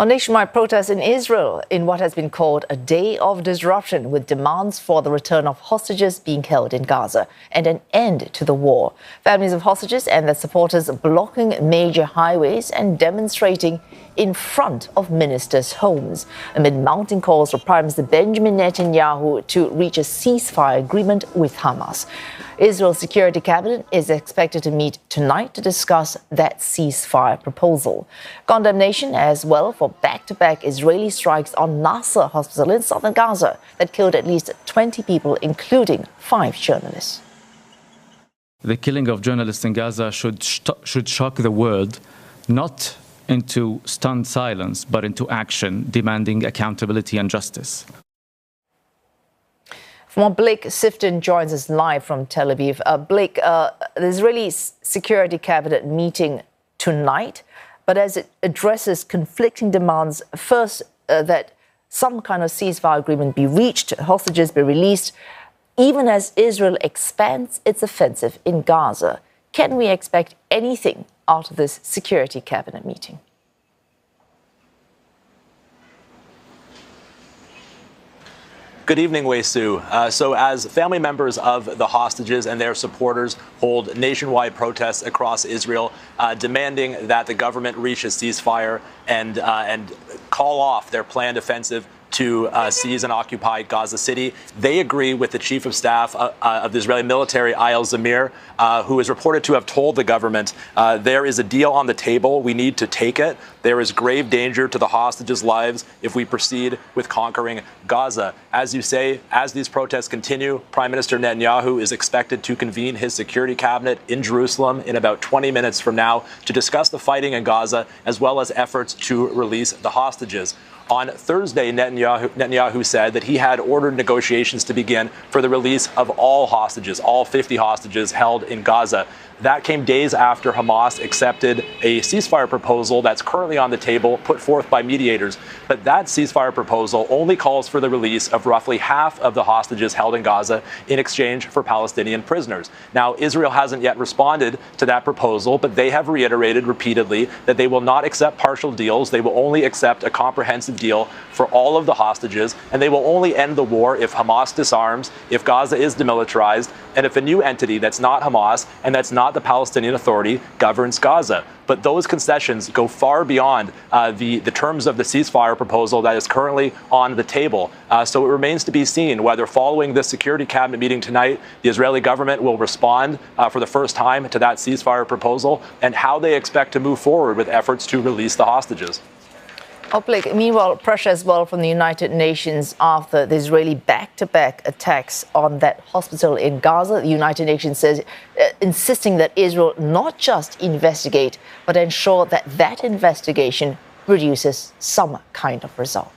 A nationwide protest in Israel in what has been called a day of disruption, with demands for the return of hostages being held in Gaza and an end to the war. Families of hostages and their supporters blocking major highways and demonstrating in front of ministers' homes amid mounting calls for Prime Minister Benjamin Netanyahu to reach a ceasefire agreement with Hamas. Israel's Security Cabinet is expected to meet tonight to discuss that ceasefire proposal. Condemnation as well for back-to-back Israeli strikes on Nasser Hospital in southern Gaza that killed at least 20 people, including 5 journalists. The killing of journalists in Gaza should shock the world, not into stunned silence, but into action, demanding accountability and justice. More Blake Sifton joins us live from Tel Aviv. Blake, the Israeli Security Cabinet meeting tonight, but as it addresses conflicting demands, first that some kind of ceasefire agreement be reached, hostages be released, even as Israel expands its offensive in Gaza. Can we expect anything out of this Security Cabinet meeting? Good evening, Wei Su. So as family members of the hostages and their supporters hold nationwide protests across Israel, demanding that the government reach a ceasefire and call off their planned offensive to seize and occupy Gaza City. They agree with the chief of staff of the Israeli military, Eyal Zamir, who is reported to have told the government, there is a deal on the table. We need to take it. There is grave danger to the hostages' lives if we proceed with conquering Gaza. As you say, as these protests continue, Prime Minister Netanyahu is expected to convene his security cabinet in Jerusalem in about 20 minutes from now to discuss the fighting in Gaza, as well as efforts to release the hostages. On Thursday, Netanyahu said that he had ordered negotiations to begin for the release of all hostages, all 50 hostages held in Gaza. That came days after Hamas accepted a ceasefire proposal that's currently on the table, put forth by mediators. But that ceasefire proposal only calls for the release of roughly half of the hostages held in Gaza in exchange for Palestinian prisoners. Now, Israel hasn't yet responded to that proposal, but they have reiterated repeatedly that they will not accept partial deals. They will only accept a comprehensive deal for all of the hostages, and they will only end the war if Hamas disarms, if Gaza is demilitarized, and if a new entity that's not Hamas and that's not the Palestinian Authority governs Gaza. But those concessions go far beyond the terms of the ceasefire proposal that is currently on the table. So it remains to be seen whether, following this Security Cabinet meeting tonight, the Israeli government will respond for the first time to that ceasefire proposal, and how they expect to move forward with efforts to release the hostages. Blake, meanwhile, pressure as well from the United Nations after the Israeli back-to-back attacks on that hospital in Gaza. The United Nations says, insisting that Israel not just investigate, but ensure that that investigation produces some kind of result.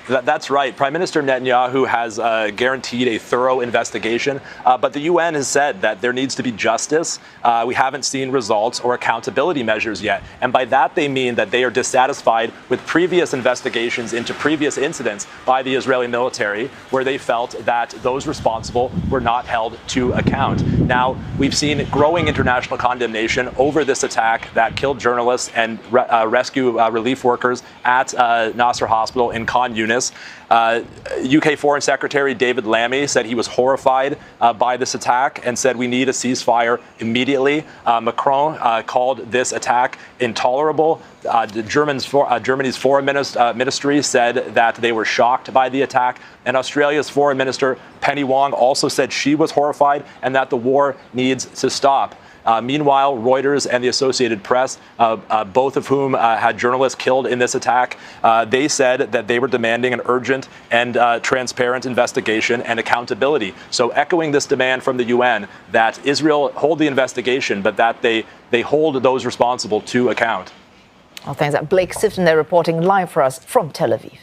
That's right. Prime Minister Netanyahu has guaranteed a thorough investigation, but the UN has said that there needs to be justice. We haven't seen results or accountability measures yet. And by that, they mean that they are dissatisfied with previous investigations into previous incidents by the Israeli military, where they felt that those responsible were not held to account. Now, we've seen growing international condemnation over this attack that killed journalists and rescue relief workers at Nasser Hospital in Khan Yunis. UK Foreign Secretary David Lammy said he was horrified by this attack and said we need a ceasefire immediately. Macron called this attack intolerable. Germany's foreign ministry said that they were shocked by the attack. And Australia's foreign minister, Penny Wong, also said she was horrified and that the war needs to stop. Meanwhile, Reuters and the Associated Press, both of whom had journalists killed in this attack, they said that they were demanding an urgent and transparent investigation and accountability. So echoing this demand from the UN that Israel hold the investigation, but that they hold those responsible to account. Oh, thanks. Blake Sifton there reporting live for us from Tel Aviv.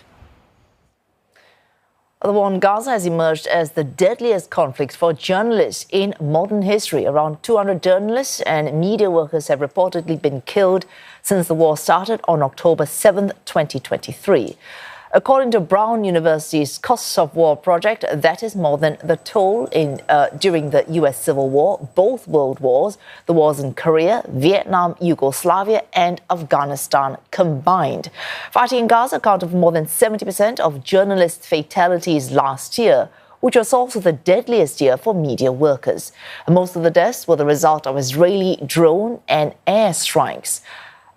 The war in Gaza has emerged as the deadliest conflict for journalists in modern history. Around 200 journalists and media workers have reportedly been killed since the war started on October 7th, 2023. According to Brown University's Costs of War project, that is more than the toll during the U.S. Civil War, both world wars, the wars in Korea, Vietnam, Yugoslavia and Afghanistan combined. Fighting in Gaza accounted for more than 70% of journalist fatalities last year, which was also the deadliest year for media workers. Most of the deaths were the result of Israeli drone and air strikes.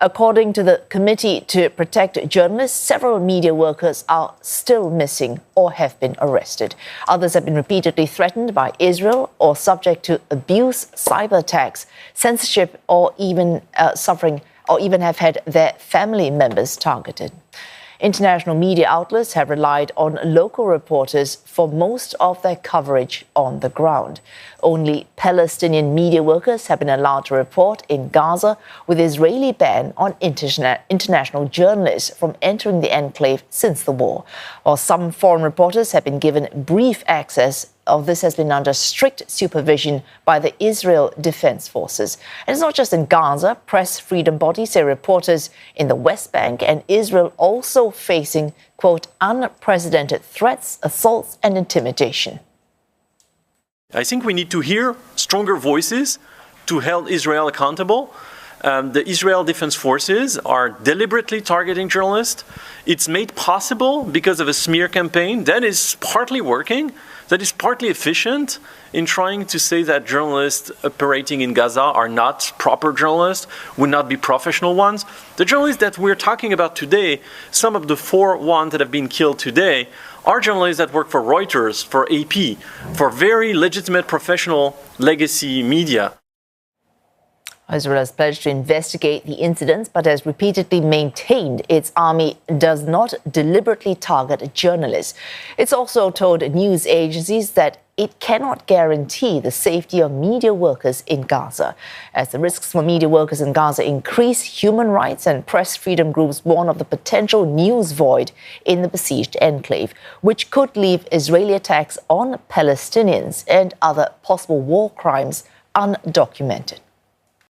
According to the Committee to Protect Journalists, several media workers are still missing or have been arrested. Others have been repeatedly threatened by Israel or subject to abuse, cyber attacks, censorship, or even have had their family members targeted. International media outlets have relied on local reporters for most of their coverage on the ground. Only Palestinian media workers have been allowed to report in Gaza, with the Israeli ban on international journalists from entering the enclave since the war. While some foreign reporters have been given brief access, this has been under strict supervision by the Israel Defense Forces. And it's not just in Gaza. Press freedom bodies say reporters in the West Bank and Israel also facing, quote, unprecedented threats, assaults and intimidation. I think we need to hear stronger voices to hold Israel accountable. The Israel Defense Forces are deliberately targeting journalists. It's made possible because of a smear campaign that is partly working, that is partly efficient in trying to say that journalists operating in Gaza are not proper journalists, would not be professional ones. The journalists that we're talking about today, some of the 4 ones that have been killed today, are journalists that work for Reuters, for AP, for very legitimate professional legacy media. Israel has pledged to investigate the incidents, but has repeatedly maintained its army does not deliberately target journalists. It's also told news agencies that it cannot guarantee the safety of media workers in Gaza. As the risks for media workers in Gaza increase, human rights and press freedom groups warn of the potential news void in the besieged enclave, which could leave Israeli attacks on Palestinians and other possible war crimes undocumented.